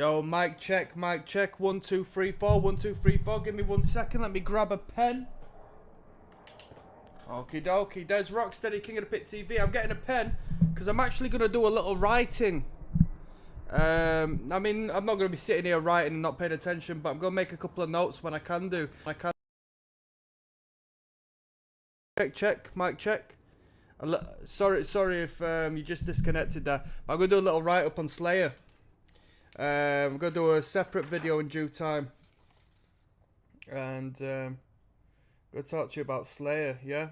Yo, mic check, mic check. 1 2 3 4, 1 2 3 4. Give me 1 second. Let me grab a pen. Okie dokie. There's ROCKSTEADY, King of the Pit TV. I'm getting a pen because I'm actually gonna do a little writing. I mean, I'm not gonna be sitting here writing and not paying attention, but I'm gonna make a couple of notes when I can do. Check, mic check. Sorry if you just disconnected there. But I'm gonna do a little write up on Slayer. I'm gonna do a separate video in due time, and I'm gonna talk to you about Slayer. Yeah.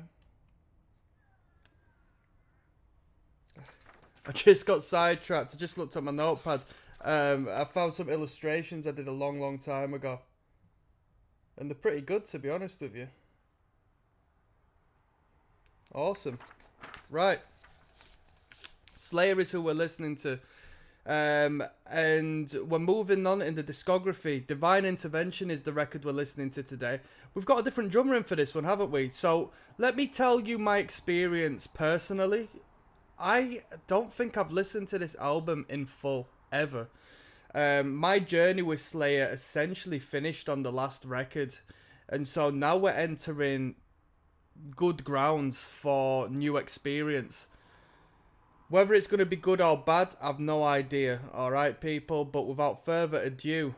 I just got sidetracked. I just looked at my notepad. I found some illustrations I did a long time ago, and they're pretty good, to be honest with you. Awesome. Right. Slayer is who we're listening to. And we're moving on in the discography. Divine Intervention is the record we're listening to today. We've got a different drummer in for this one, haven't we? So let me tell you my experience personally. I don't think I've listened to this album in full, ever. My journey with Slayer essentially finished on the last record. And so now we're entering good grounds for new experience. Whether it's going to be good or bad, I've no idea. Alright, people, but without further ado,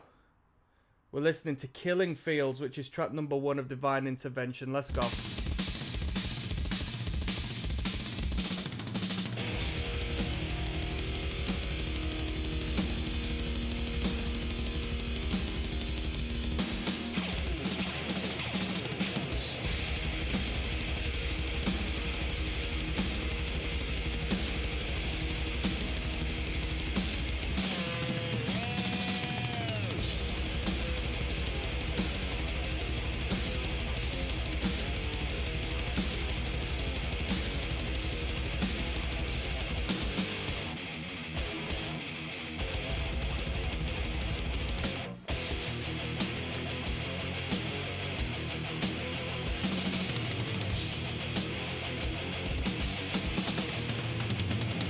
we're listening to Killing Fields, which is track number 1 of Divine Intervention. Let's go.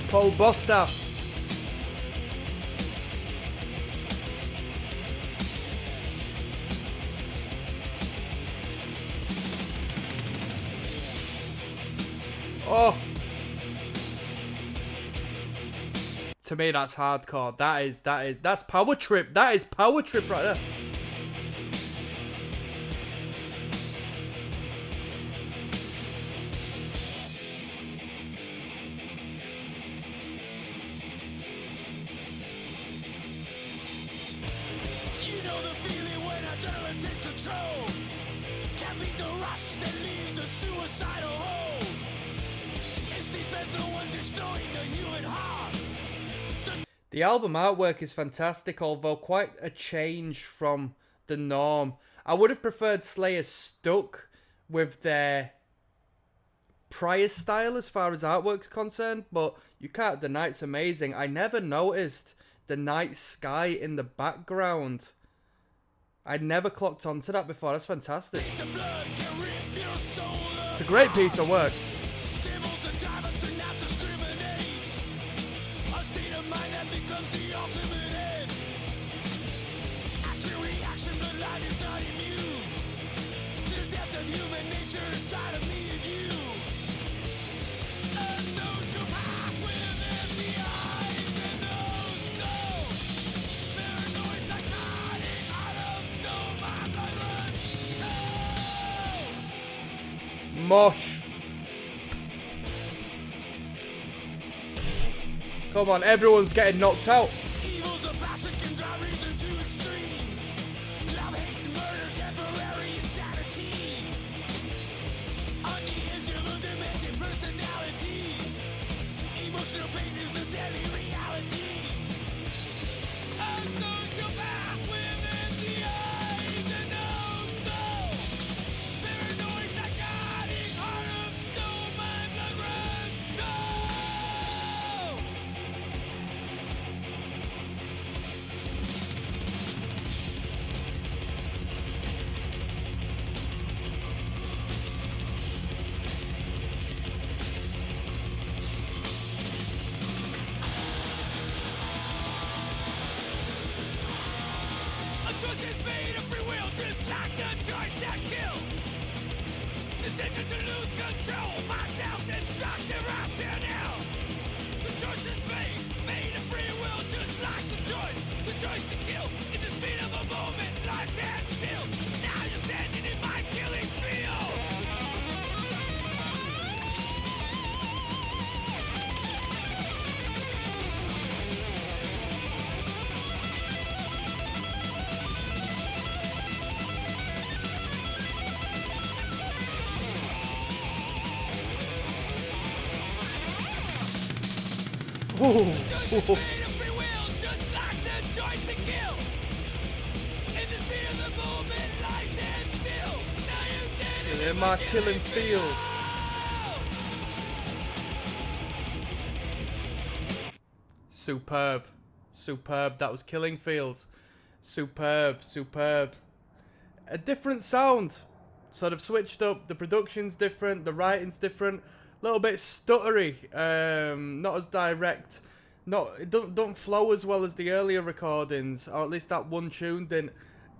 Paul Bostaff. Oh. To me, that's hardcore. That's power trip. That is power trip right there. The album artwork is fantastic, although quite a change from the norm. I would have preferred Slayer stuck with their prior style as far as artwork's concerned, but you can't deny it's amazing. I never noticed the night sky in the background. I'd never clocked onto that before. That's fantastic. It's a great piece of work. Mosh. Come on, everyone's getting knocked out. choice is made of free will, just like the choice that kills. Decision to lose control, my self-destructive rationale. The choice is made of free will, just like the choice to kill. In the speed of a moment, life stands still. Now you're standing in my killing field. Ooh. In my killing field. Superb. Superb. That was Killing Fields. Superb. Superb. A different sound. Sort of switched up. The production's different. The writing's different. A little bit stuttery. Not as direct. It don't flow as well as the earlier recordings. Or at least that one tune didn't.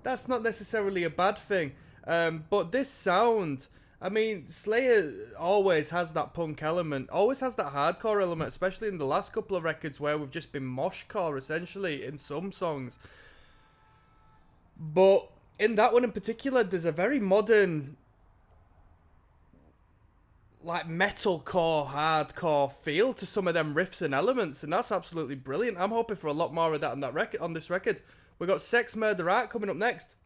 That's not necessarily a bad thing. But this sound, I mean, Slayer always has that punk element, always has that hardcore element, especially in the last couple of records where we've just been moshcore, essentially, in some songs. But in that one in particular, there's a very modern, like, metalcore, hardcore feel to some of them riffs and elements, and that's absolutely brilliant. I'm hoping for a lot more of that on this record. We've got Sex, Murder, Art coming up next.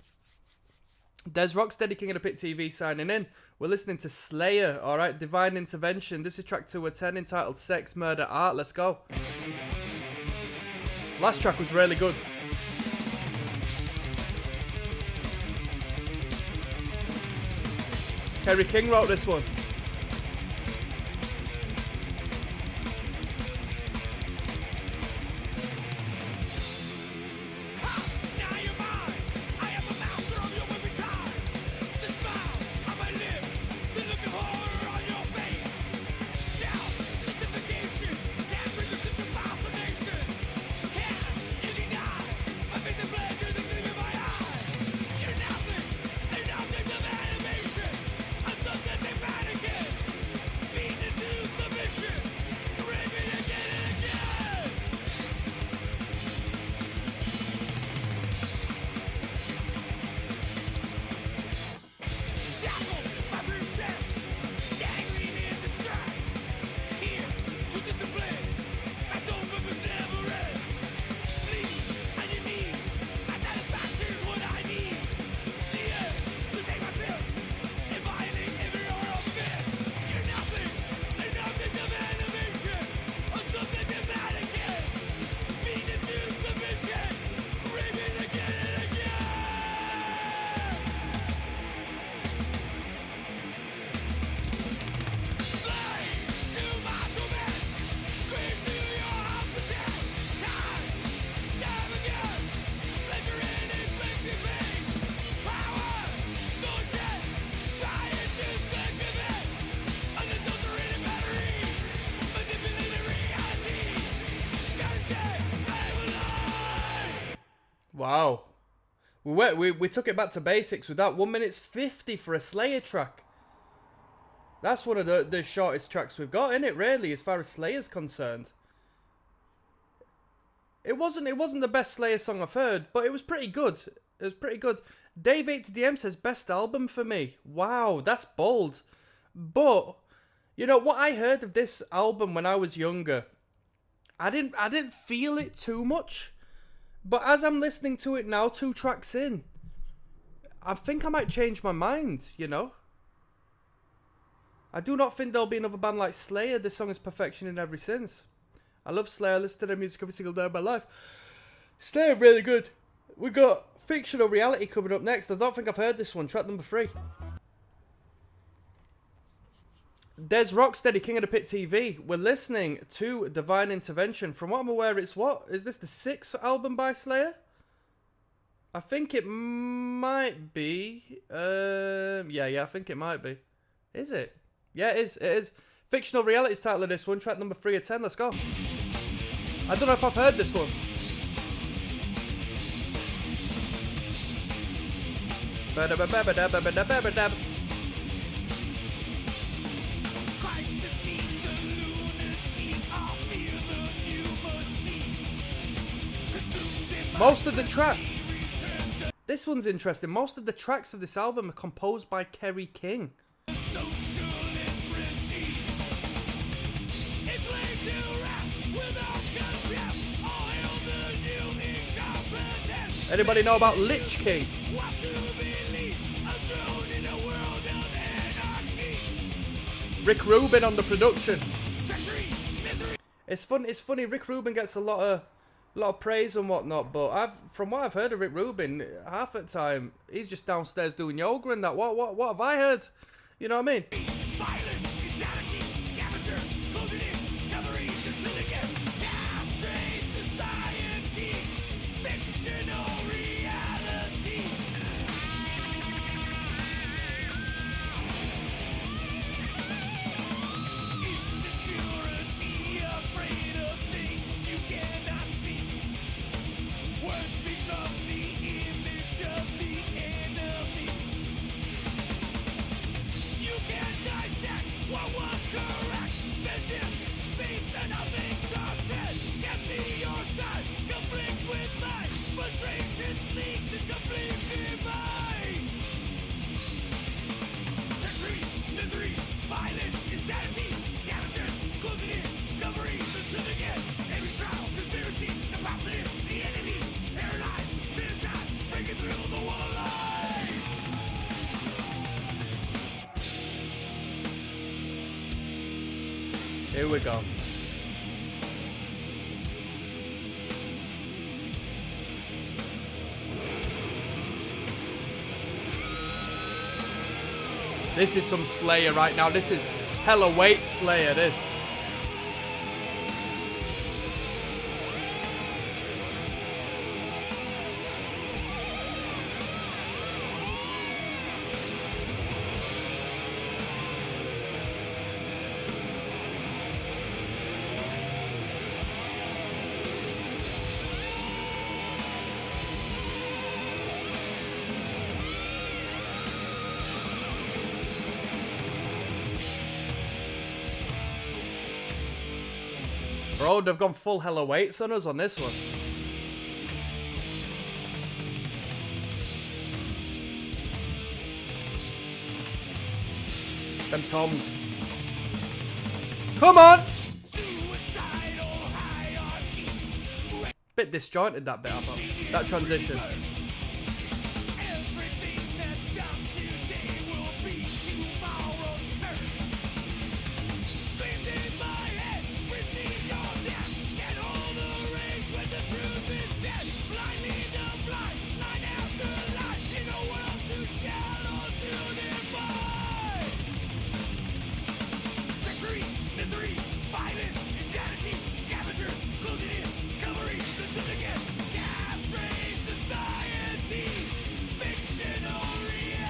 There's ROCKSTEADY, King of the Pit TV signing in. We're listening to Slayer, alright, Divine Intervention. This is track 210 entitled Sex, Murder, Art. Let's go. Last track was really good. Kerry King wrote this one. Wow. We took it back to basics with that. 1 minute 50 for a Slayer track. That's one of the shortest tracks we've got, isn't it, really, as far as Slayer's concerned. It wasn't the best Slayer song I've heard, but it was pretty good. It was pretty good. Dave 8DM says best album for me. Wow, that's bold. But you know what I heard of this album when I was younger, I didn't feel it too much. But as I'm listening to it now, 2 tracks in, I think I might change my mind, you know? I do not think there'll be another band like Slayer. This song is perfection in every sense. I love Slayer. I listen to their music every single day of my life. Slayer really good. We got Fictional Reality coming up next. I don't think I've heard this one. Track number 3. There's ROCKSTEADY, King of the Pit TV. We're listening to Divine Intervention. From what I'm aware, it's what? Is this the 6th album by Slayer? I think it might be. Yeah, I think it might be. Is it? Yeah, it is. It is. Fictional Reality's title of this one. Track number 3 of 10. Let's go. I don't know if I've heard this one. Ba-da-ba-ba-ba-da-ba-ba-da-ba-da. Crisis meets the lunacy. I feel the new machine. Consumed in Most of the tracks. This one's interesting. Most of the tracks of this album are composed by Kerry King. socialist regime. It's laid to rest without contempt. All hail the new incompetence. Anybody know about Lich King? What to believe? A throne in a world of anarchy. Rick Rubin on the production. Treachery, misery. It's funny. Rick Rubin gets a lot of praise and whatnot, but from what I've heard of Rick Rubin, half the time he's just downstairs doing yoga and that. What have I heard? You know what I mean? Violence, insanity, scavengers, closing in, covering the syndicate, castrate society, fictional reality. Insecurity, afraid of things you cannot see. Words become the image of the enemy. You can't dissect what was correct. Vision speaks and nothing's said. Get me your side, conflict with mine. Frustration leads to complete divide. Treachery, misery, violence, insanity, scavengers, closing in, covering the truth again. Every trial, conspiracy, the positive, the enemy, paralyzed, genocide, breaking through the wall line. Here we go. This is some Slayer right now. This is hella weight Slayer, this. Bro, they've gone full hella weights on us on this one. Them toms. Come on! Suicidal hierarchy. Bit disjointed that bit, I thought. That transition. Everything that's done today will be tomorrow's turn. Screamed in my head, receive your death. Get all the rage when the truth is dead. Blind lead the blind, line after line. In a world too shallow to define. Treachery, misery, violence, insanity, scavengers, closing in, covering the truth again. Castrate society, fictional reality.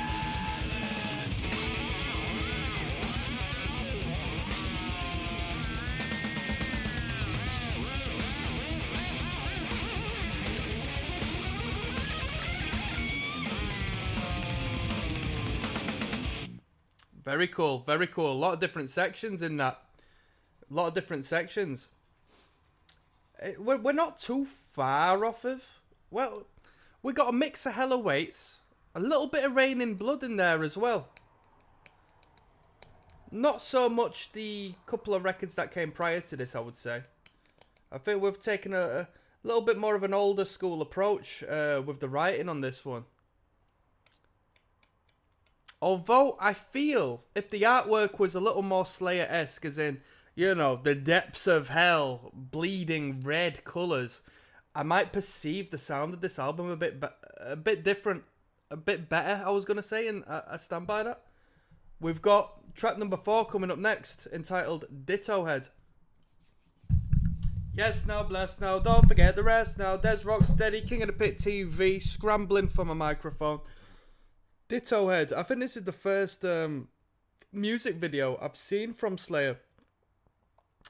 Very cool, very cool. A lot of different sections in that. A lot of different sections. We're not too far off of. Well, we got a mix of hella weights. A little bit of Rain in Blood in there as well. Not so much the couple of records that came prior to this, I would say. I think we've taken a little bit more of an older school approach with the writing on this one. Although I feel if the artwork was a little more Slayer-esque, as in, you know, the depths of hell, bleeding red colours, I might perceive the sound of this album a bit different, a bit better, I was going to say, and I stand by that. We've got track number 4 coming up next, entitled Ditto Head. Yes, now, bless now, don't forget the rest now. There's Rocksteady, King of the Pit TV, scrambling for my microphone. Ditto Head. I think this is the first music video I've seen from Slayer.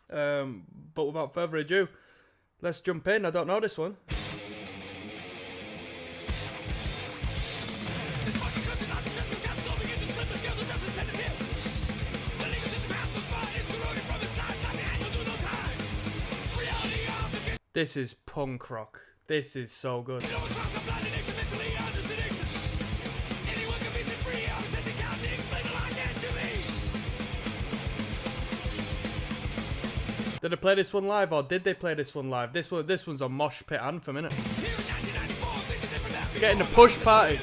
But without further ado, let's jump in. I don't know this one. It's fucking This is punk rock. This is so good. Did they play this one live, or did they play this one live? This one's a mosh pit anthem, innit? Getting the push party.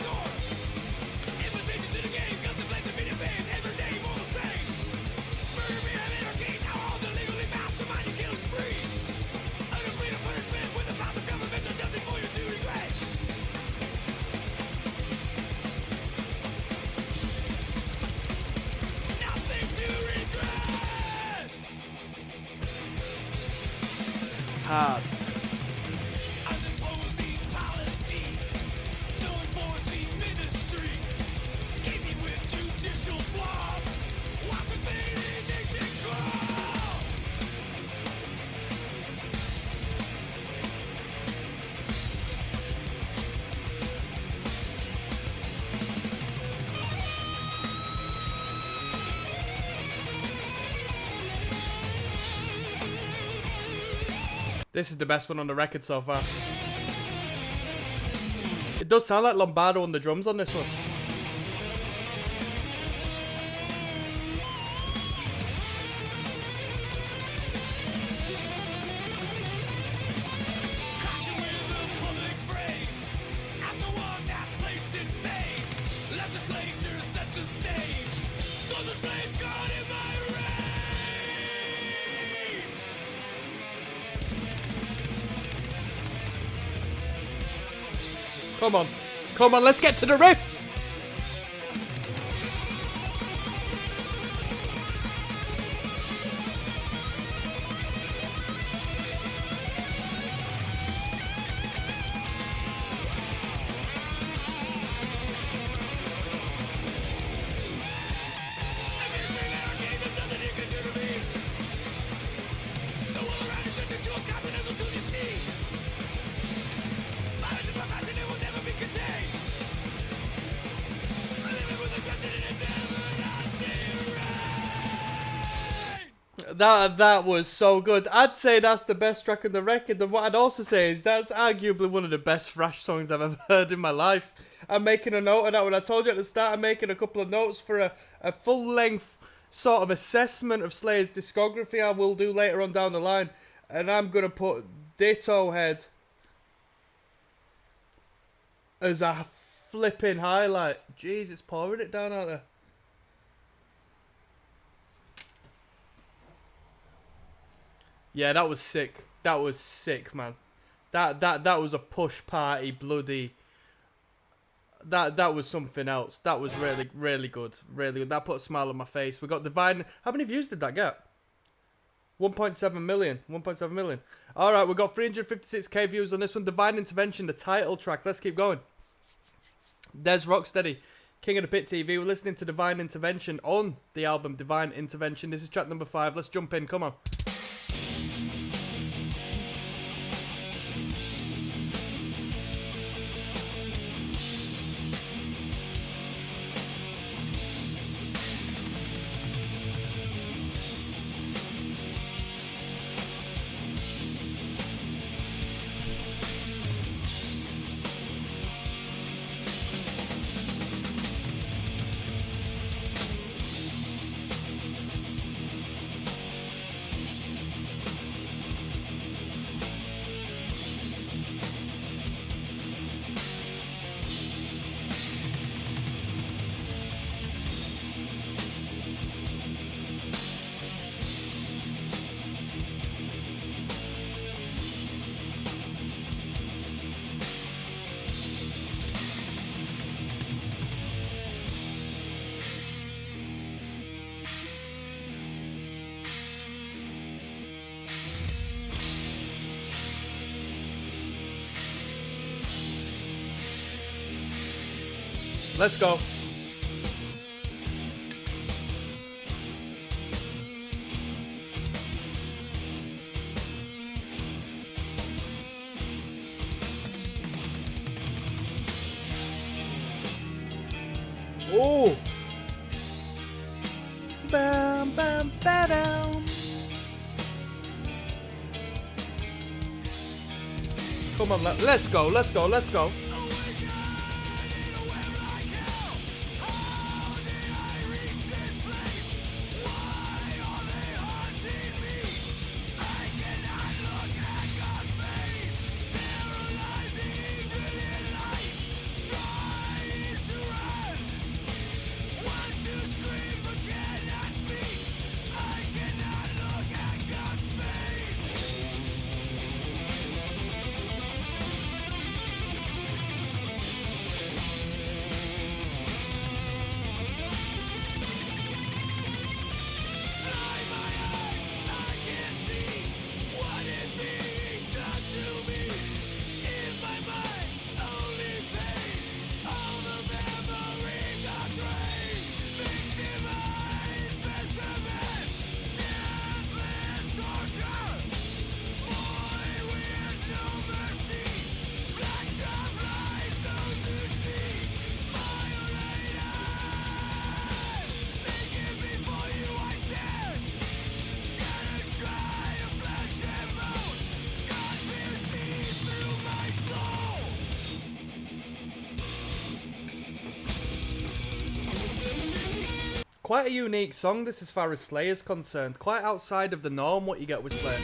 Hard. This is the best one on the record so far. It does sound like Lombardo on the drums on this one. Come on. Come on, let's get to the riff. That was so good. I'd say that's the best track on the record. And what I'd also say is that's arguably one of the best thrash songs I've ever heard in my life. I'm making a note of that. When I told you at the start, I'm making a couple of notes for a full-length sort of assessment of Slayer's discography I will do later on down the line. And I'm going to put Ditto Head as a flipping highlight. Jeez, it's pouring it down out there. Yeah, that was sick. That was sick, man. That was a push party, bloody. That was something else. That was really, really good. Really good. That put a smile on my face. We got Divine. How many views did that get? 1.7 million. 1.7 million. Alright, we got 356k views on this one. Divine Intervention, the title track. Let's keep going. There's ROCKSTEADY, King of the Pit TV. We're listening to Divine Intervention on the album Divine Intervention. This is track number 5. Let's jump in. Come on. Let's go. Oh. Bam, bam, ba-dum. Come on, let's go, let's go, let's go. Quite a unique song this as far as Slayer's concerned. Quite outside of the norm what you get with Slayer.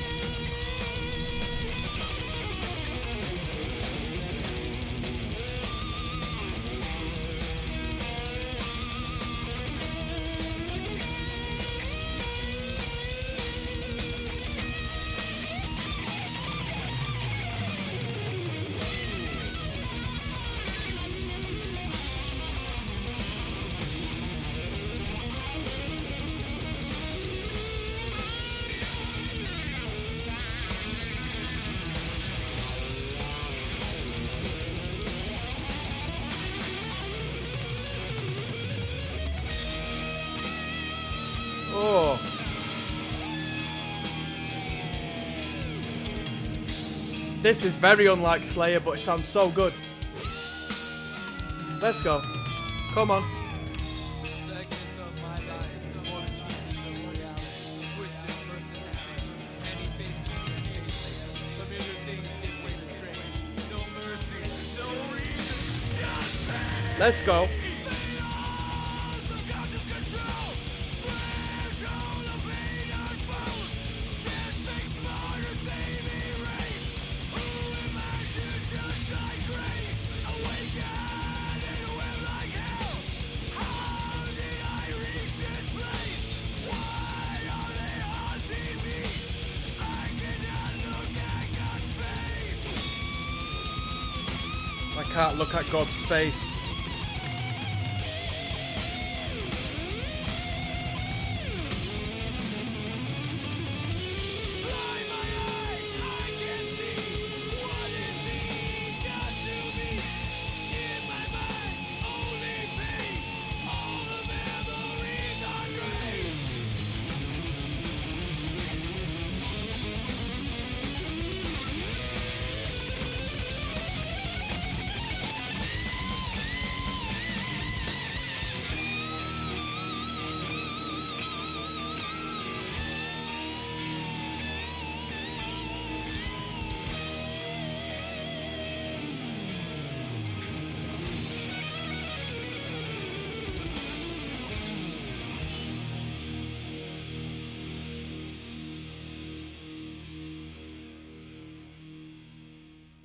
Oh. This is very unlike Slayer, but it sounds so good. Let's go. Come on. Let's go. I can't look at God's face.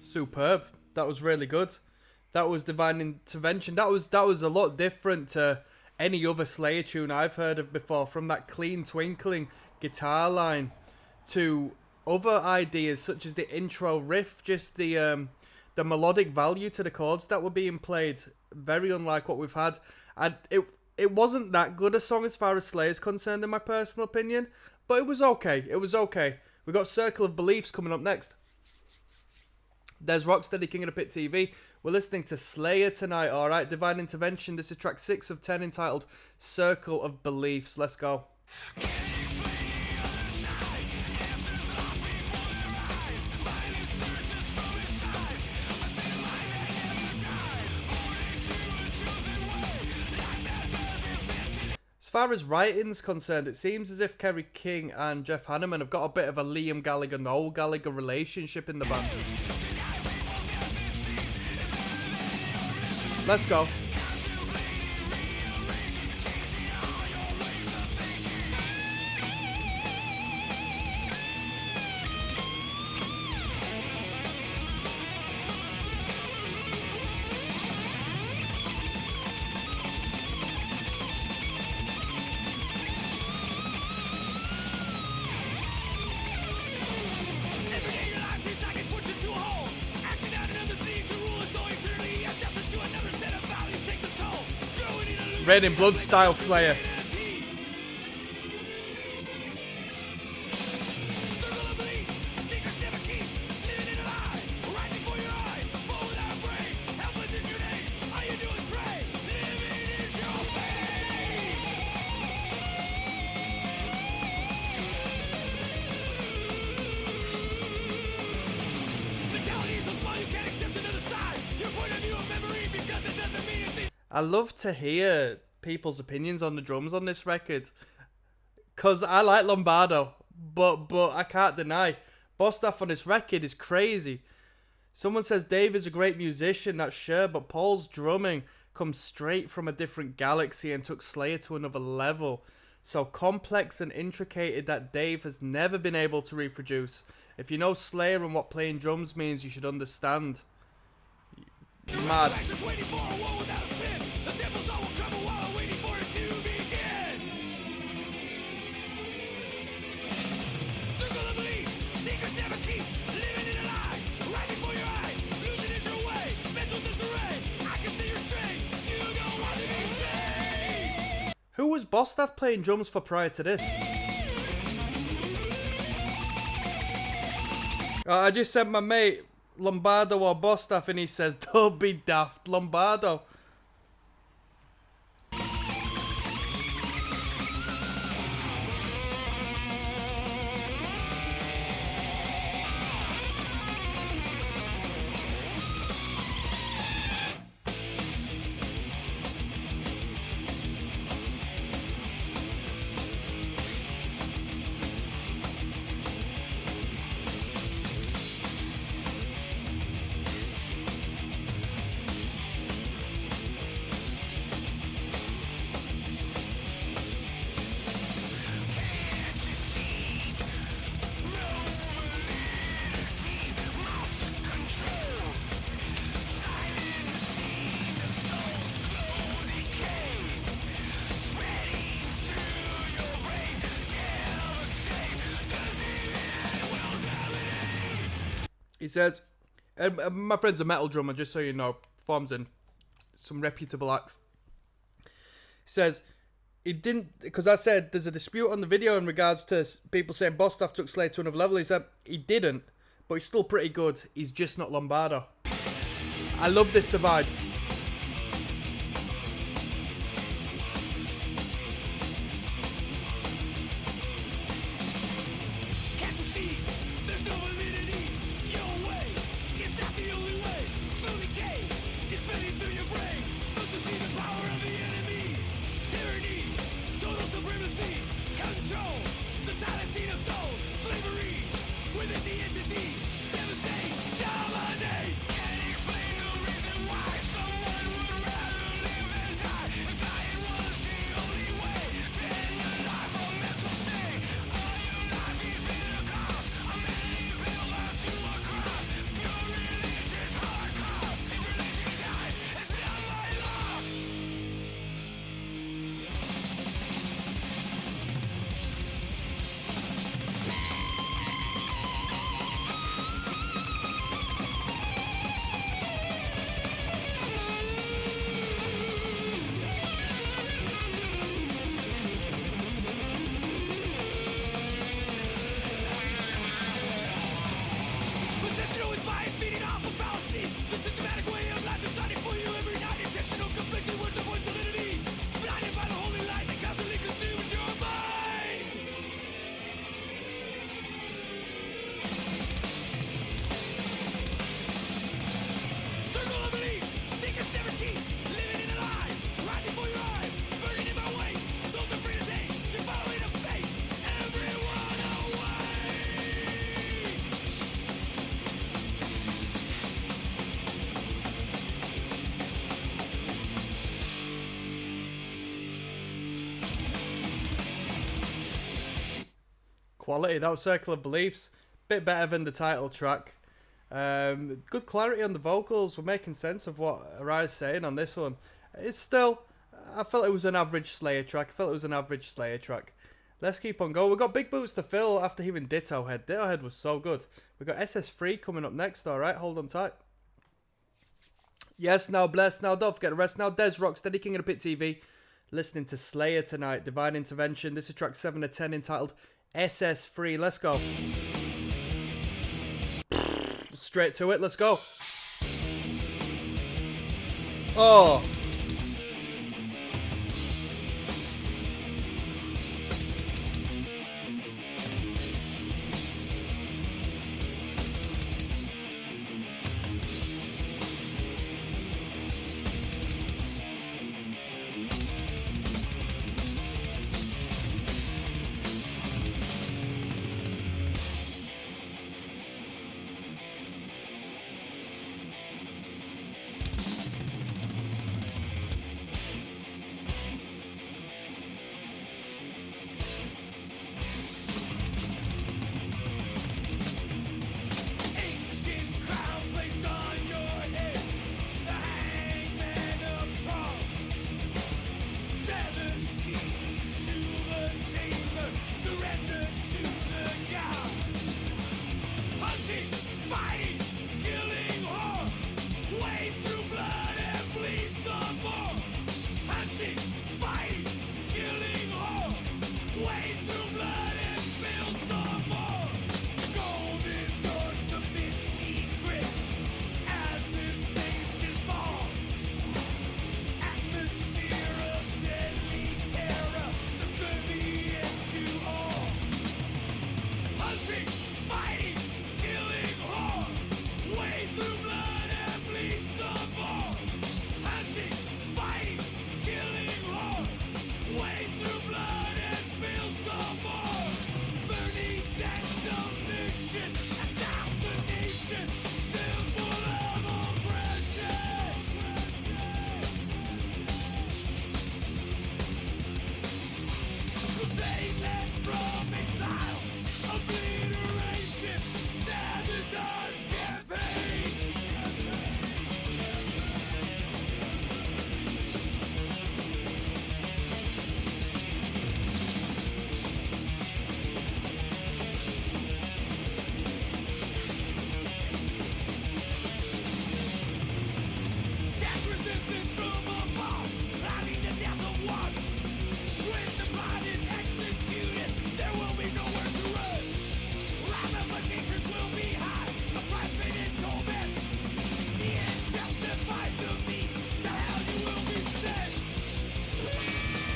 Superb. That was really good. That was Divine Intervention. That was a lot different to any other Slayer tune I've heard of before. From that clean twinkling guitar line to other ideas such as the intro riff, just the melodic value to the chords that were being played. Very unlike what we've had. And it wasn't that good a song as far as Slayer's concerned in my personal opinion, but it was okay. It was okay. We got Circle of Beliefs coming up next. There's ROCKSTEADY, King of the Pit TV. We're listening to Slayer tonight, alright? Divine Intervention. This is track 6 of 10 entitled Circle of Beliefs. Let's go. As far as writing's concerned, it seems as if Kerry King and Jeff Hanneman have got a bit of a Liam Gallagher, Noel Gallagher relationship in the band. Let's go. Red in Blood style Slayer. I love to hear people's opinions on the drums on this record, cause I like Lombardo, but I can't deny Bostaph on this record is crazy. Someone says Dave is a great musician, that's sure, but Paul's drumming comes straight from a different galaxy and took Slayer to another level. So complex and intricate that Dave has never been able to reproduce. If you know Slayer and what playing drums means, you should understand. Mad. Who was Bostaph playing drums for prior to this? I just sent my mate Lombardo or Bostaph and he says, don't be daft, Lombardo. He says, my friend's a metal drummer, just so you know, forms in some reputable acts. He says, he didn't, because I said there's a dispute on the video in regards to people saying Bostaph took Slayer to another level. He said, he didn't, but he's still pretty good. He's just not Lombardo. I love this divide. Within the entity, devastate, dominate, and explain the reason why so Quality. That was Circle of Beliefs. Bit better than the title track. Good clarity on the vocals. We're making sense of what Arai's saying on this one. It's still, I felt it was an average Slayer track. Let's keep on going. We've got big boots to fill after hearing Ditto Head. Ditto Head was so good. We've got SS3 coming up next, alright? Hold on tight. Yes, now bless. Now don't forget the rest. Now Des Rocksteady, King of the Pit TV. Listening to Slayer tonight. Divine Intervention. This is track 7 of 10 entitled SS3. Let's go. Straight to it. Let's go. Oh.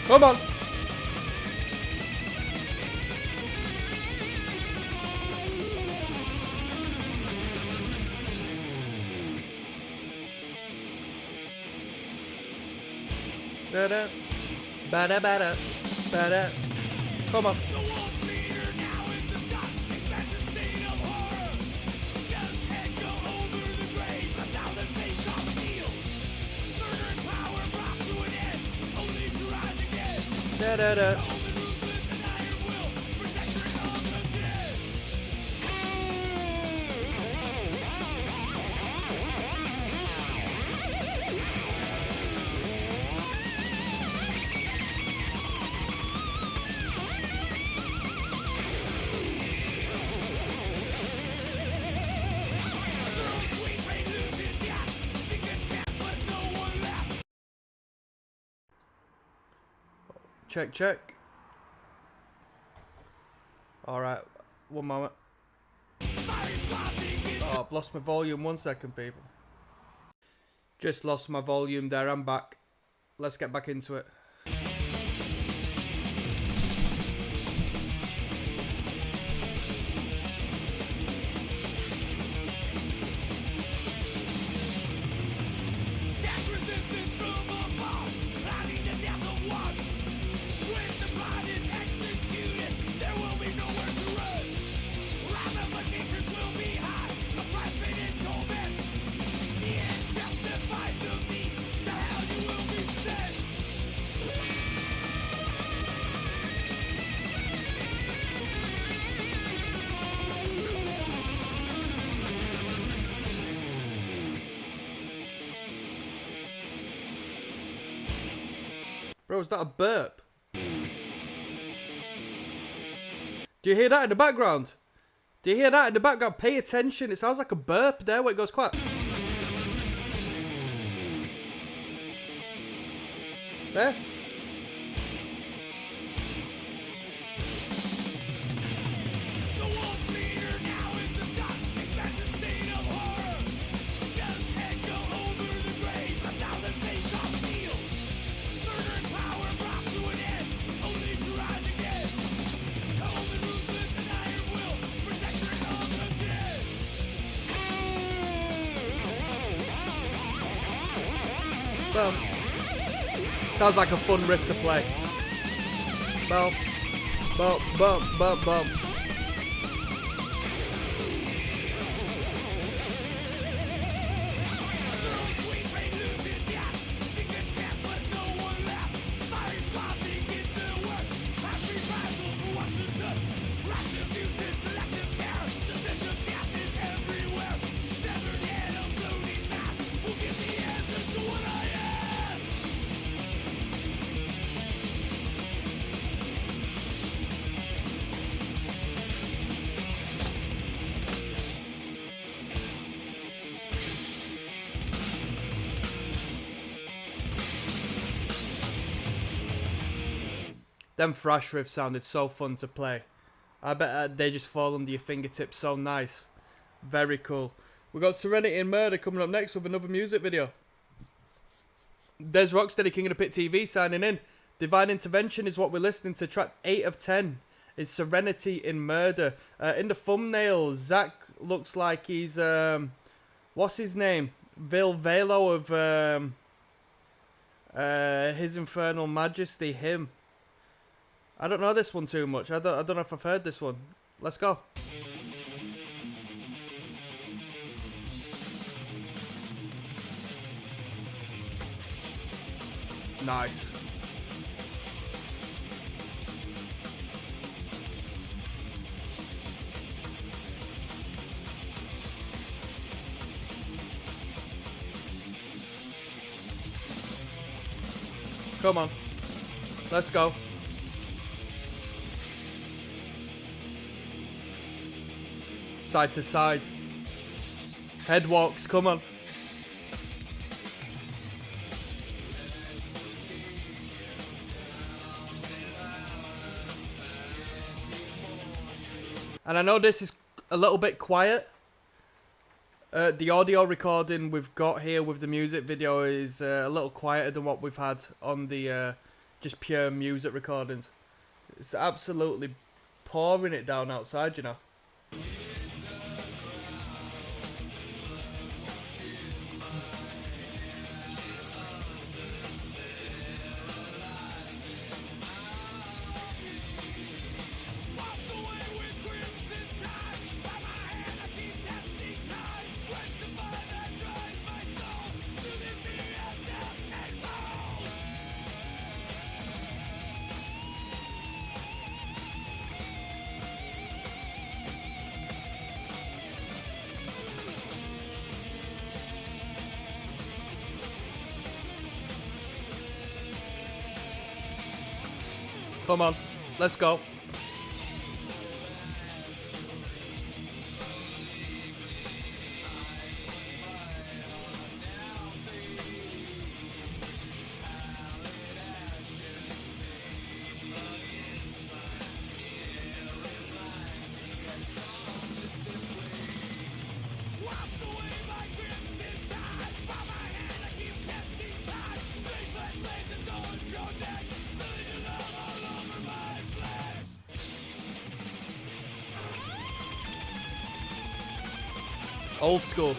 Come on. Da-da. Ba-da, ba-da, ba-da. Come on. Da da da. Check, check. Alright, one moment. Oh, I've lost my volume. 1 second, people. Just lost my volume there. I'm back. Let's get back into it. Bro, is that a burp? Do you hear that in the background? Do you hear that in the background? Pay attention. It sounds like a burp there where it goes quiet. There. The wolf leader now is the dust, expansive state of horror. Just echo over the grave, 1,000 face off steel. Murder and power brought to an end, only to rise again. Cold and ruthless and iron will, protector of the dead. Boom. Sounds like a fun riff to play. Boom. Boom, boom, boom, boom. Sweet prelude to death, secrets kept but no one left. Fiery squad begins to work, last reprisal for what's done. Retribution, selective terror, the sense of death is everywhere. Severed head of floating mass will give the answers to what I am. Them thrash riffs sounded so fun to play. I bet they just fall under your fingertips so nice. Very cool. We got Serenity and Murder coming up next with another music video. There's ROCKSTEADY, King of the Pit TV signing in. Divine Intervention is what we're listening to. Track 8 of 10 is Serenity in Murder. In the thumbnail, Zach looks like he's what's his name? Velo of His Infernal Majesty, him. I don't know this one too much. I don't know if I've heard this one. Let's go. Nice. Come on. Let's go. Side to side. Head walks, come on. And I know this is a little bit quiet. The audio recording we've got here with the music video is a little quieter than what we've had on the just pure music recordings. It's absolutely pouring it down outside, you know. Come on, let's go. Old school.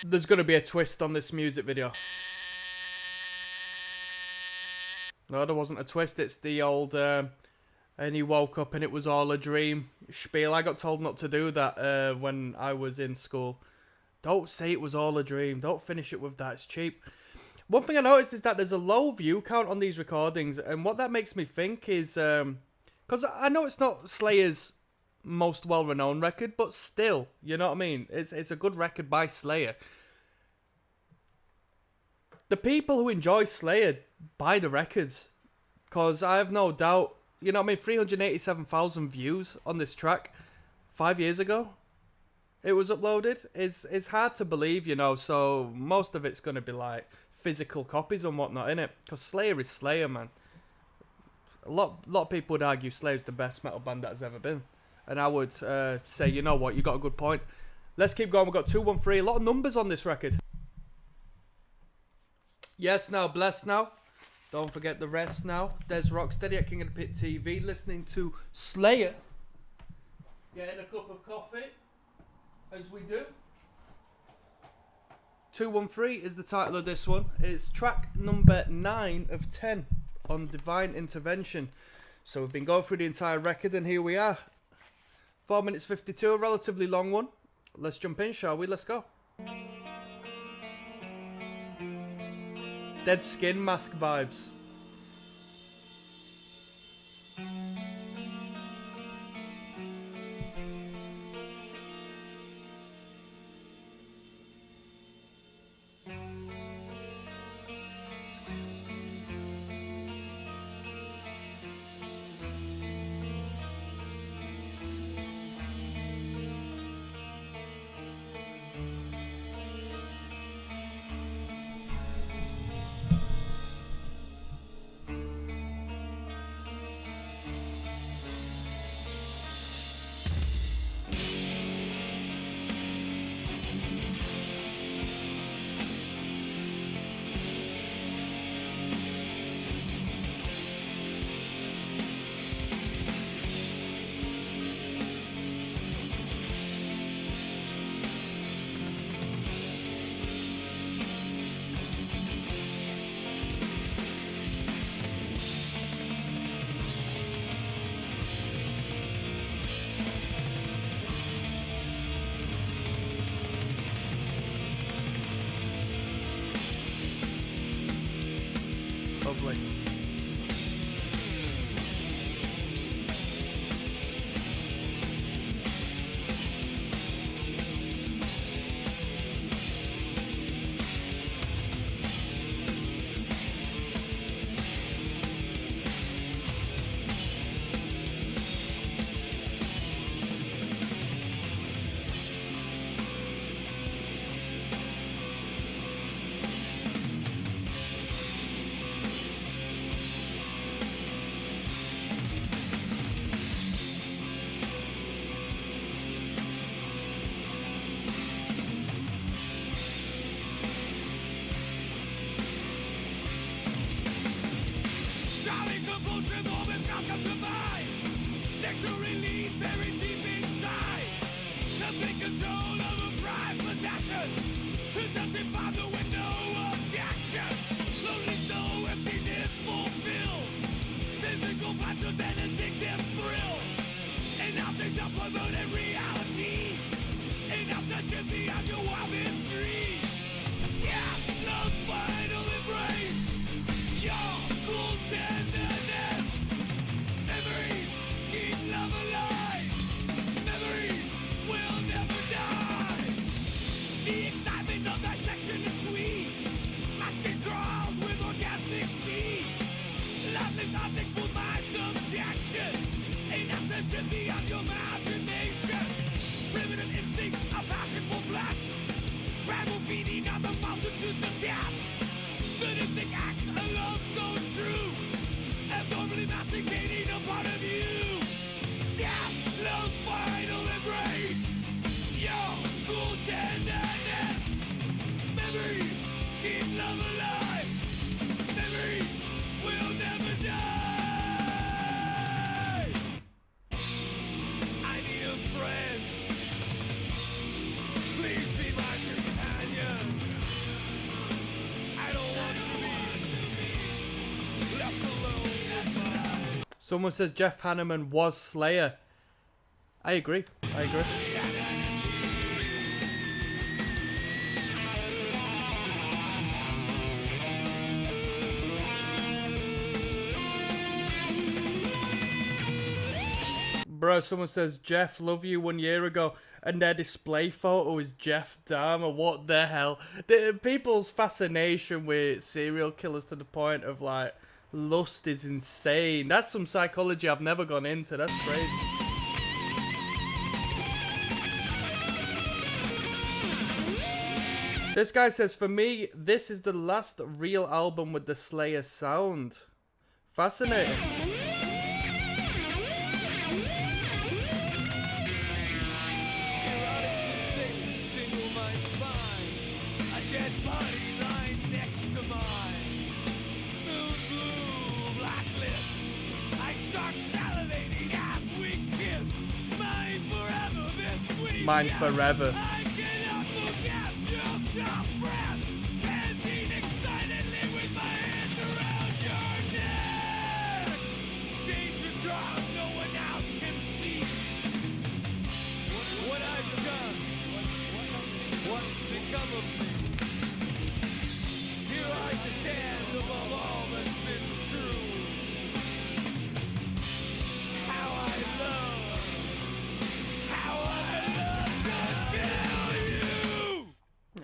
There's gonna be a twist on this music video. No, there wasn't a twist. It's the old, and he woke up and it was all a dream spiel. I got told not to do that when I was in school. Don't say it was all a dream. Don't finish it with that. It's cheap. One thing I noticed is that there's a low view count on these recordings, and what that makes me think is, because I know it's not Slayer's most well-renowned record, but still, you know what I mean? It's a good record by Slayer. The people who enjoy Slayer buy the records, because I have no doubt, you know what I mean, 387,000 views on this track 5 years ago. It was uploaded. It's hard to believe, you know, so most of it's going to be like physical copies and whatnot, innit? Because Slayer is Slayer, man. A lot of people would argue Slayer's the best metal band that has ever been. And I would say, you know what, you got a good point. Let's keep going. We've got 213. A lot of numbers on this record. Yes, now, bless now. Don't forget the rest now. There's Rocksteady at King of the Pit TV, listening to Slayer. Getting a cup of coffee, as we do. 213 is the title of this one. It's track number 9 of 10 on Divine Intervention. So we've been going through the entire record, and here we are. 4 minutes 52, a relatively long one. Let's jump in, shall we? Let's go. Dead Skin Mask vibes. Lovely. Drowning compulsion, moment now can survive. Sexual release buried deep inside. Nothing control over pride possession. Who doesn't find the window of action? Lonely soul, emptiness fulfilled. Physical passion, then addictive thrill. Enough to jump perverted reality. Enough to shift beyond your wildest dream. Yeah, love's final embrace. Your cool tenderness. Memories keep love alive. Someone says Jeff Hanneman was Slayer. I agree. I agree. Bro, someone says Jeff, love you 1 year ago, and their display photo is Jeff Dahmer. What the hell? People's fascination with serial killers to the point of like lust is insane. That's some psychology I've never gone into. That's crazy. This guy says, for me, this is the last real album with the Slayer sound. Fascinating. Mine forever.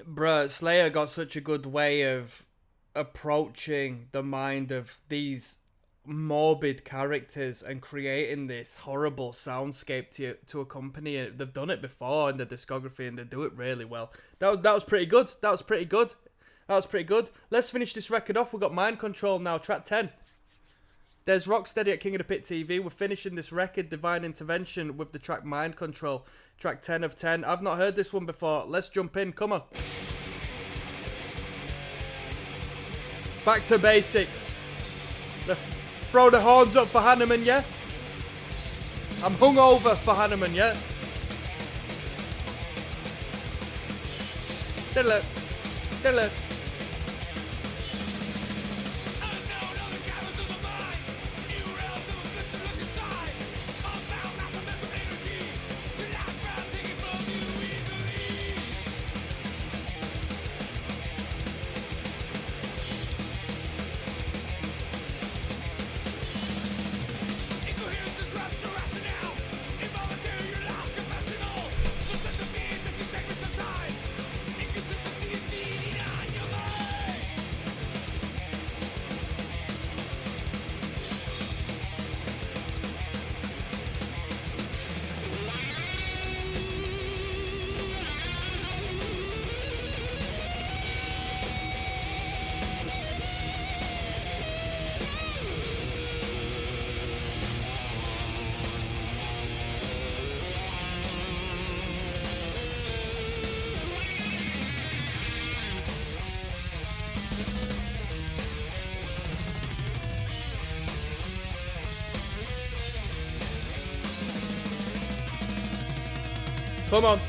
Bruh, Slayer got such a good way of approaching the mind of these morbid characters and creating this horrible soundscape to accompany it. They've done it before in the discography and they do it really well. That was pretty good. That was pretty good. That was pretty good. Let's finish this record off. We've got Mind Control now, track 10. There's Rocksteady at King of the Pit TV. We're finishing this record, Divine Intervention, with the track Mind Control. Track 10 of 10. I've not heard this one before. Let's jump in. Come on. Back to basics. Throw the horns up for Hanneman, yeah? I'm hungover for Hanneman, yeah? Diddle it. Diddle it. Come on.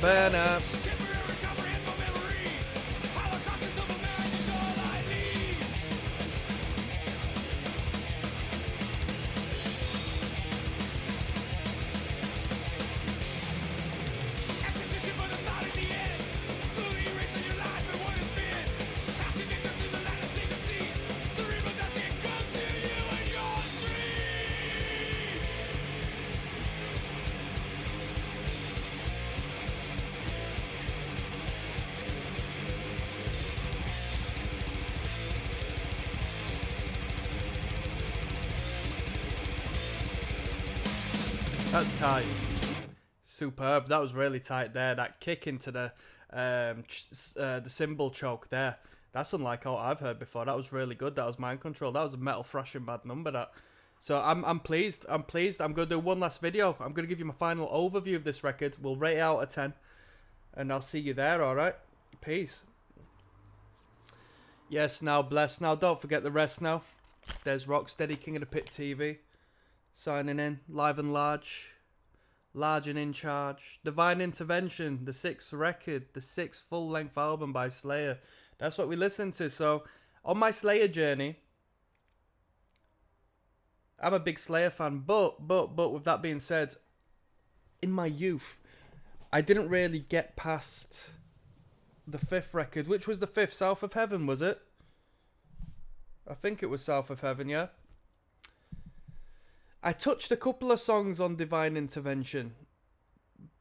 Banner. That's tight. Superb. That was really tight there. That kick into the cymbal choke there. That's unlike all I've heard before. That was really good. That was mind control. That was a metal thrashing bad number. That. So I'm pleased. I'm pleased. I'm gonna do one last video. I'm gonna give you my final overview of this record. We'll rate it out of 10, and I'll see you there. All right. Peace. Yes. Now bless. Now don't forget the rest. Now there's Rocksteady, King of the Pit TV, signing in live and large. Large and in charge. Divine Intervention, the 6th record, the 6th full-length album by Slayer. That's what we listened to. So, on my Slayer journey, I'm a big Slayer fan, but with that being said, in my youth, I didn't really get past the 5th record, which was the 5th, South of Heaven, was it? I think it was South of Heaven, yeah? I touched a couple of songs on Divine Intervention,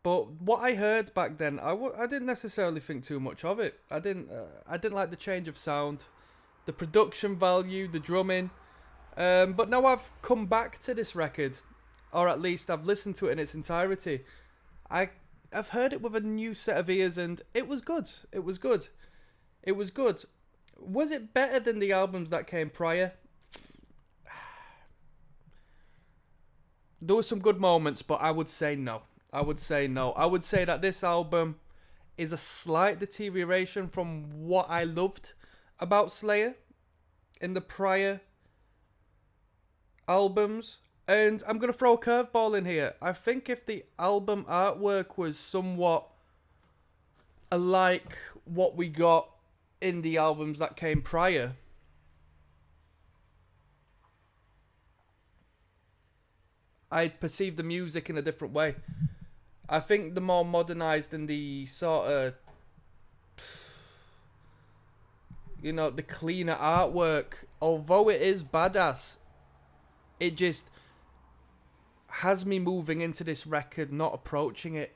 but what I heard back then, I didn't necessarily think too much of it. I didn't like the change of sound, the production value, the drumming. But now I've come back to this record, or at least I've listened to it in its entirety. I've heard it with a new set of ears, and it was good. It was good. It was good. Was it better than the albums that came prior? There were some good moments, but I would say no. I would say no. I would say that this album is a slight deterioration from what I loved about Slayer in the prior albums. And I'm going to throw a curveball in here. I think if the album artwork was somewhat alike what we got in the albums that came prior, I'd perceive the music in a different way. I think the more modernized and the sort of, you know, the cleaner artwork, although it is badass, it just has me moving into this record, not approaching it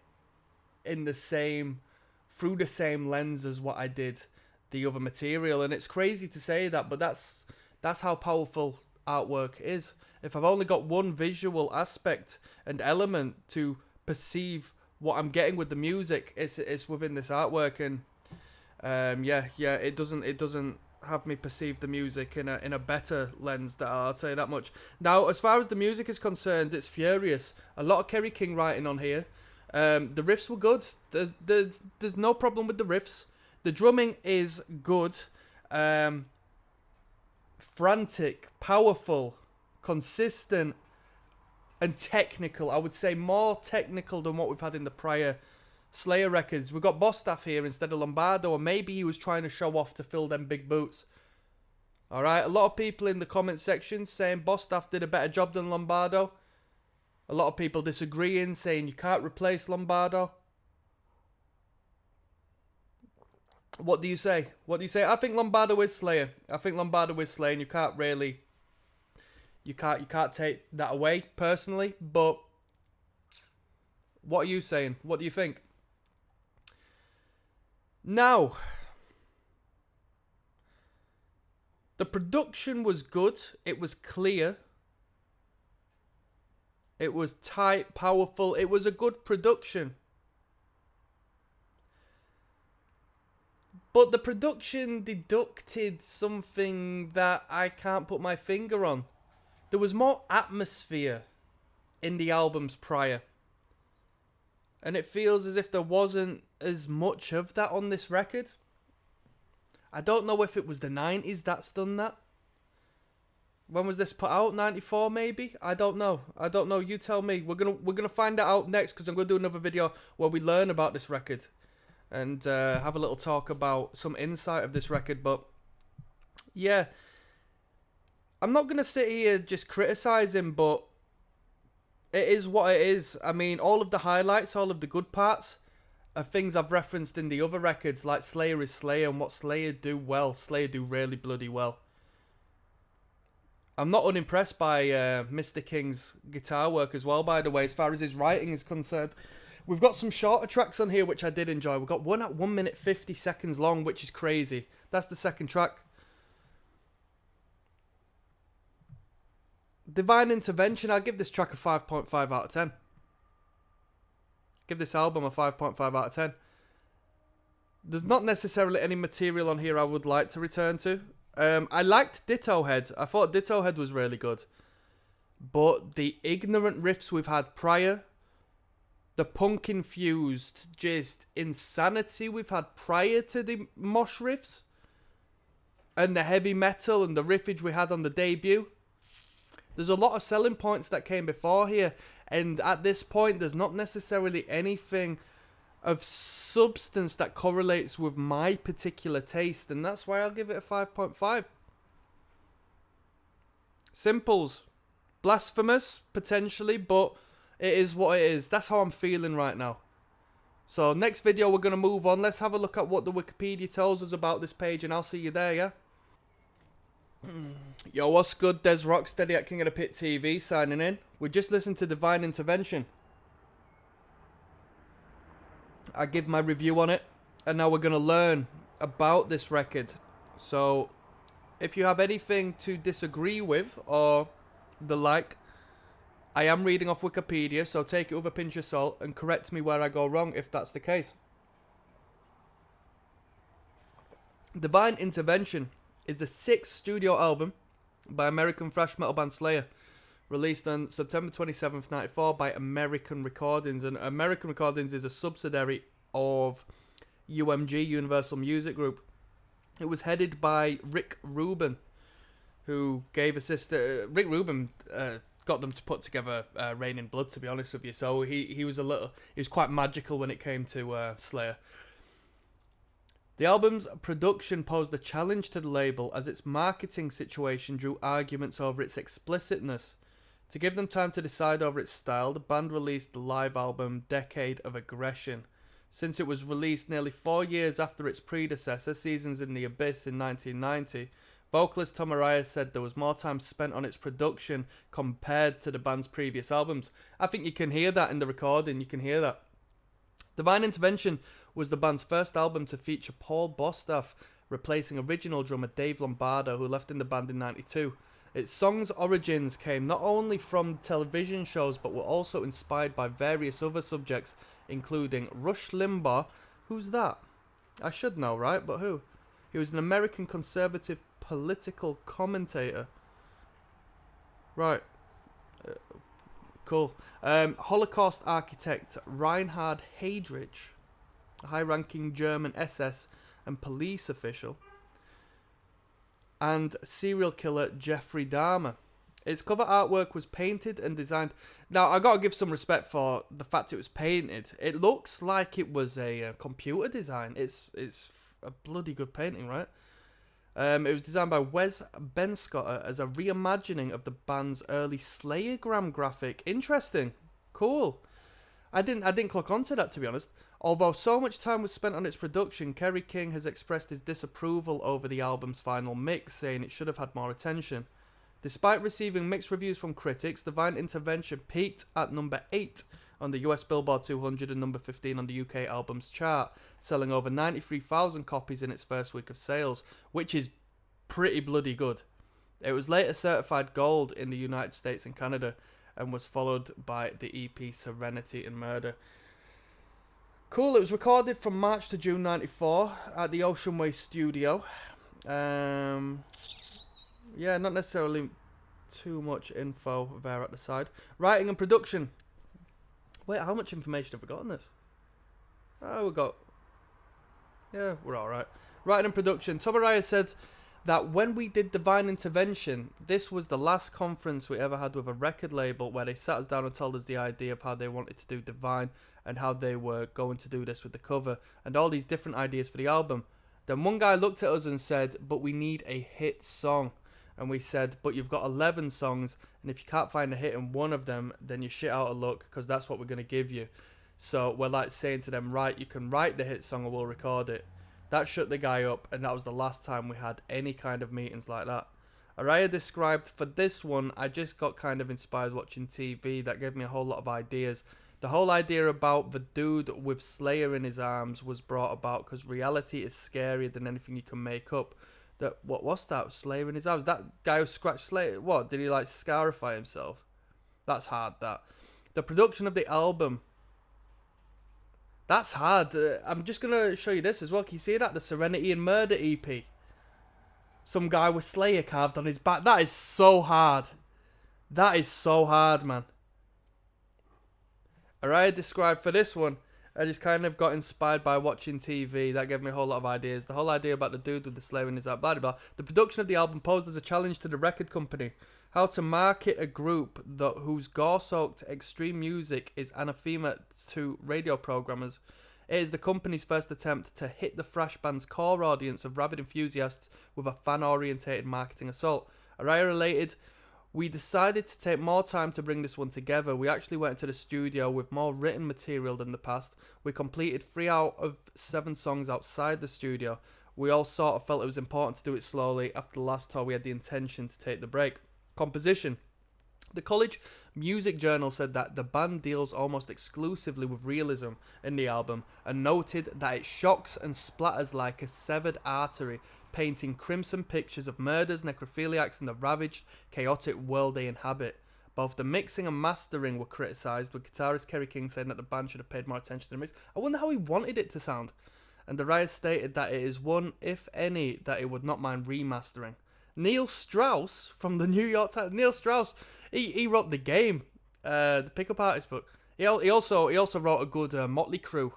in the same, through the same lens as what I did the other material. And it's crazy to say that, but that's how powerful artwork is. If I've only got one visual aspect and element to perceive what I'm getting with the music, it's within this artwork. And it doesn't have me perceive the music in a better lens. That I'll tell you that much. Now, as far as the music is concerned, it's furious. A lot of Kerry King writing on here. The riffs were good. There's no problem with the riffs. The drumming is good. Frantic, powerful, consistent, and technical. I would say more technical than what we've had in the prior Slayer records. We've got Bostaff here instead of Lombardo, or maybe he was trying to show off to fill them big boots. Alright, a lot of people in the comment section saying Bostaff did a better job than Lombardo. A lot of people disagreeing, saying you can't replace Lombardo. What do you say? What do you say? I think Lombardo is Slayer. I think Lombardo is Slayer, and you can't really... You can't take that away, personally, but... What are you saying? What do you think? Now... The production was good. It was clear. It was tight, powerful. It was a good production. But the production deducted something that I can't put my finger on. There was more atmosphere in the albums prior. And it feels as if there wasn't as much of that on this record. I don't know if it was the 90s that's done that. When was this put out? 94 maybe? I don't know. You tell me. We're gonna find that out next, because I'm gonna do another video where we learn about this record and have a little talk about some insight of this record. But yeah, I'm not gonna sit here just criticize him, but it is what it is. I mean, all of the highlights, all of the good parts are things I've referenced in the other records, like Slayer is Slayer, and what Slayer do well. Slayer do really bloody well. I'm not unimpressed by Mr. King's guitar work as well, by the way, as far as his writing is concerned. We've got some shorter tracks on here, which I did enjoy. We've got one at 1 minute 50 seconds long, which is crazy. That's the second track. Divine Intervention, I'll give this track a 5.5 out of 10. Give this album a 5.5 out of 10. There's not necessarily any material on here I would like to return to. I liked Ditto Head. I thought Ditto Head was really good. But the ignorant riffs we've had prior, the punk-infused just insanity we've had prior to the mosh riffs, and the heavy metal and the riffage we had on the debut, there's a lot of selling points that came before here. And at this point, there's not necessarily anything of substance that correlates with my particular taste, and that's why I'll give it a 5.5. Simples. Blasphemous, potentially, but it is what it is. That's how I'm feeling right now. So next video, we're going to move on. Let's have a look at what the Wikipedia tells us about this page, and I'll see you there, yeah? Yo, what's good? Des Rocksteady at King of the Pit TV signing in. We just listened to Divine Intervention. I give my review on it, and now we're going to learn about this record. So, if you have anything to disagree with, or the like, I am reading off Wikipedia, so take it with a pinch of salt, and correct me where I go wrong if that's the case. Divine Intervention is the 6th studio album by American thrash metal band Slayer, released on September 27th, 1994 by American Recordings. And American Recordings is a subsidiary of UMG, Universal Music Group. It was headed by Rick Rubin, who gave Rick Rubin got them to put together Rain in Blood, to be honest with you. So he was quite magical when it came to Slayer. The album's production posed a challenge to the label, as its marketing situation drew arguments over its explicitness. To give them time to decide over its style, the band released the live album Decade of Aggression. Since it was released nearly 4 years after its predecessor, Seasons in the Abyss, in 1990, vocalist Tom Araya said there was more time spent on its production compared to the band's previous albums. I think you can hear that in the recording, you can hear that. Divine Intervention was the band's first album to feature Paul Bostaff, replacing original drummer Dave Lombardo, who left in the band in 92. Its song's origins came not only from television shows, but were also inspired by various other subjects, including Rush Limbaugh. Who's that? I should know, right? But who? He was an American conservative political commentator. Right. Cool. Holocaust architect Reinhard Heydrich, a high-ranking German SS and police official, and serial killer Jeffrey Dahmer. Its cover artwork was painted and designed. Now, I gotta give some respect for the fact it was painted. It looks like it was a computer design. It's a bloody good painting, right? It was designed by Wes Benscotter as a reimagining of the band's early Slayergram graphic. Interesting. Cool. I didn't click onto that, to be honest. Although so much time was spent on its production, Kerry King has expressed his disapproval over the album's final mix, saying it should have had more attention. Despite receiving mixed reviews from critics, Divine Intervention peaked at number 8 on the US Billboard 200 and number 15 on the UK Albums Chart, selling over 93,000 copies in its first week of sales, which is pretty bloody good. It was later certified gold in the United States and Canada, and was followed by the EP Serenity and Murder. Cool, it was recorded from March to June 94 at the Ocean Way Studio. Yeah, not necessarily too much info there at the side. Writing and production. Wait, how much information have we got on this? Oh, we're alright. Writing and production. Tom Araya said that when we did Divine Intervention, this was the last conference we ever had with a record label where they sat us down and told us the idea of how they wanted to do Divine and how they were going to do this with the cover and all these different ideas for the album. Then one guy looked at us and said, but we need a hit song. And we said, but you've got 11 songs, and if you can't find a hit in one of them, then you're shit out of luck, because that's what we're going to give you. So we're like saying to them, right, you can write the hit song or we'll record it. That shut the guy up, and that was the last time we had any kind of meetings like that. Araya described, for this one, I just got kind of inspired watching TV. That gave me a whole lot of ideas. The whole idea about the dude with Slayer in his arms was brought about because reality is scarier than anything you can make up. What's that? Slayer in his arms? That guy who scratched Slayer, what? Did he like scarify himself? That's hard, that. The production of the album That's hard. I'm just gonna show you this as well. Can you see that? The Serenity and Murder EP. Some guy with Slayer carved on his back. That is so hard. That is so hard, man. Araya described for this one, I just kind of got inspired by watching TV. That gave me a whole lot of ideas. The whole idea about the dude with the Slayer in his art, blah, blah, blah. The production of the album posed as a challenge to the record company. How to market a group whose gore-soaked extreme music is anathema to radio programmers. It is the company's first attempt to hit the thrash band's core audience of rabid enthusiasts with a fan-orientated marketing assault. Araya related, we decided to take more time to bring this one together. We actually went into the studio with more written material than the past. We completed 3 out of 7 songs outside the studio. We all sort of felt it was important to do it slowly. After the last tour, we had the intention to take the break. Composition. The College Music Journal said that the band deals almost exclusively with realism in the album and noted that it shocks and splatters like a severed artery, painting crimson pictures of murders, necrophiliacs, and the ravaged, chaotic world they inhabit. Both the mixing and mastering were criticised, with guitarist Kerry King saying that the band should have paid more attention to the mix. I wonder how he wanted it to sound. And the Riot stated that it is one, if any, that it would not mind remastering. Neil Strauss from the New York Times. Neil Strauss, he wrote The Game, the pickup artist book. He also wrote a good Motley Crue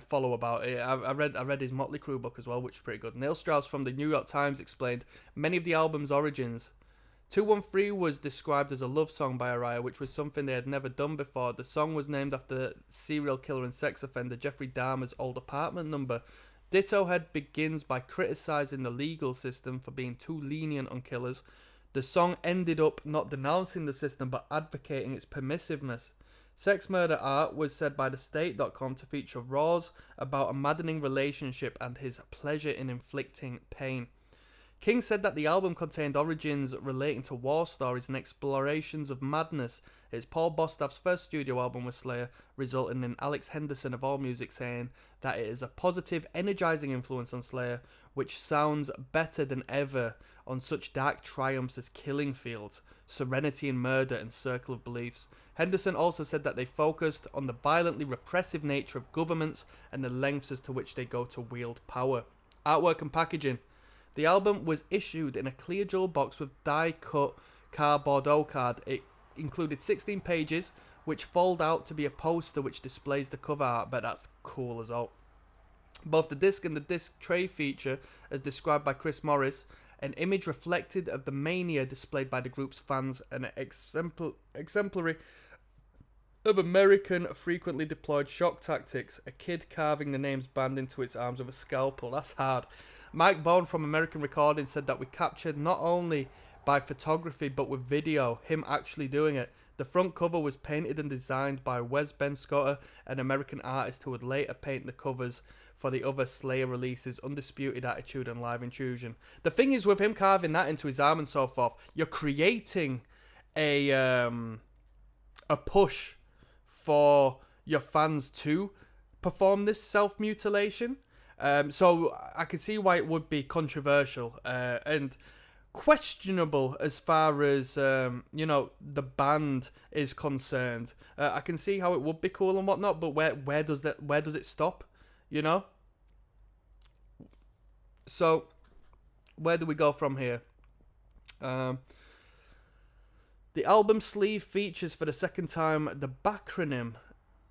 follow about it. I read his Motley Crue book as well, which is pretty good. Neil Strauss from the New York Times explained many of the album's origins. 213 was described as a love song by Araya, which was something they had never done before. The song was named after serial killer and sex offender Jeffrey Dahmer's old apartment number. Ditto Head begins by criticising the legal system for being too lenient on killers. The song ended up not denouncing the system but advocating its permissiveness. Sex Murder Art was said by TheState.com to feature Raw's about a maddening relationship and his pleasure in inflicting pain. King said that the album contained origins relating to war stories and explorations of madness. It's Paul Bostap's first studio album with Slayer, resulting in Alex Henderson of AllMusic saying that it is a positive, energizing influence on Slayer, which sounds better than ever on such dark triumphs as Killing Fields, Serenity and Murder, and Circle of Beliefs. Henderson also said that they focused on the violently repressive nature of governments and the lengths as to which they go to wield power. Artwork and packaging. The album was issued in a clear jewel box with die-cut cardboard card. It included 16 pages, which fold out to be a poster which displays the cover art, but that's cool as all. Both the disc and the disc tray feature, as described by Chris Morris, an image reflected of the mania displayed by the group's fans, and an exemplary of American frequently deployed shock tactics, a kid carving the names band into its arms with a scalpel. That's hard. Mike Bone from American Recording said that we captured not only by photography but with video, him actually doing it. The front cover was painted and designed by Wes Ben Scotter, an American artist who would later paint the covers for the other Slayer releases, Undisputed Attitude and Live Intrusion. The thing is, with him carving that into his arm and so forth, you're creating a push for your fans to perform this self-mutilation. So I can see why it would be controversial and questionable as far as the band is concerned. I can see how it would be cool and whatnot, but where does it stop? So where do we go from here? The album sleeve features for the second time the backronym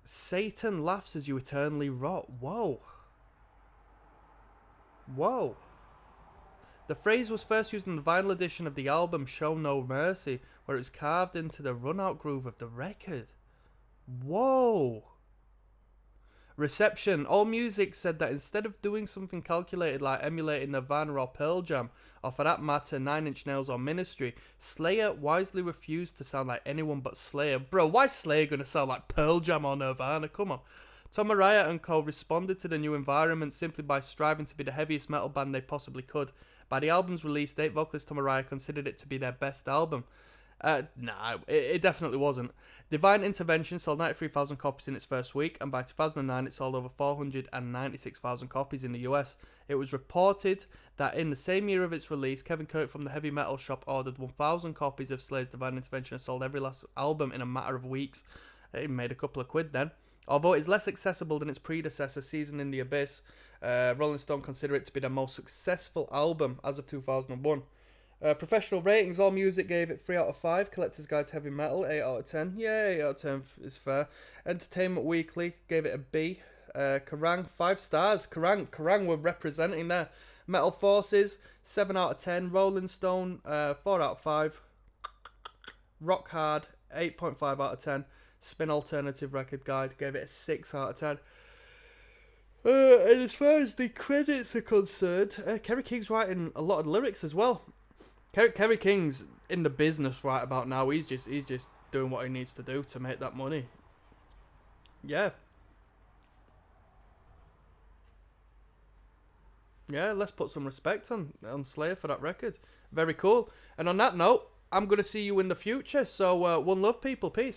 "Satan laughs as you eternally rot." Whoa. The phrase was first used in the vinyl edition of the album Show No Mercy, where it was carved into the run-out groove of the record. Whoa. Reception. AllMusic said that instead of doing something calculated like emulating Nirvana or Pearl Jam, or for that matter Nine Inch Nails or Ministry, Slayer wisely refused to sound like anyone but Slayer. Bro, why is Slayer going to sound like Pearl Jam or Nirvana? Come on. Tom Araya and co. responded to the new environment simply by striving to be the heaviest metal band they possibly could. By the album's release date, vocalist Tom Araya considered it to be their best album. It definitely wasn't. Divine Intervention sold 93,000 copies in its first week, and by 2009 it sold over 496,000 copies in the US. It was reported that in the same year of its release, Kevin Kirk from the Heavy Metal Shop ordered 1,000 copies of Slayer's Divine Intervention and sold every last album in a matter of weeks. It made a couple of quid then. Although it is less accessible than its predecessor, Season in the Abyss, Rolling Stone consider it to be their most successful album as of 2001. Professional ratings, AllMusic gave it 3 out of 5. Collector's Guide to Heavy Metal, 8 out of 10. Yeah, 8 out of 10 is fair. Entertainment Weekly gave it a B. Kerrang, 5 stars. Kerrang were representing there. Metal Forces, 7 out of 10. Rolling Stone, 4 out of 5. Rock Hard, 8.5 out of 10. Spin Alternative Record Guide gave it a 6 out of 10. And as far as the credits are concerned, Kerry King's writing a lot of lyrics as well. Kerry King's in the business right about now. He's just doing what he needs to do to make that money. Yeah. Yeah, let's put some respect on Slayer for that record. Very cool. And on that note, I'm going to see you in the future. So, one love, people. Peace.